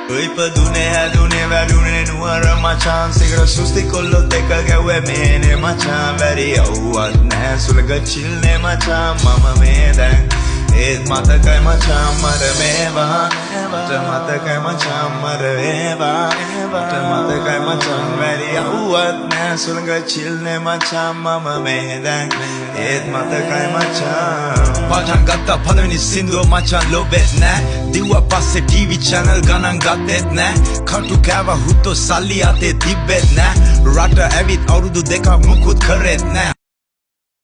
ඉපදුනේ හැදුනේ වැඩුනේ නුවර මචාන් සිගර සුස්ති කොල්ලොත් එක ගැව්වේ මේනේ මචාන් වැඩි යව්වත් නෑ සුලග චිල්නේ මචාන් මම මේ දැන් ඒත් මතකයි මචාන් මර මේවා මට මතකයි මචාන් මර වේවා මට මතකයි මචාන් වැඩි යව්වත් නෑ සුලග චිල්නේ මචාන් මම මේ දැන් ඒත් මතකයි මචාන් පටන් ගත්තා පළවෙනි සින්දුව මචාන් ලොබෙත් නෑ දිව්වා පස්සේ TV channel ගණන් ගත්තෙත් නෑ කටු කෑවා හුත්තෝ සල්ලි අතේ තිබ්බෙත් නෑ රට ඇවිත් අවුරුදු දෙකක් මුකුත් කරෙත් නෑ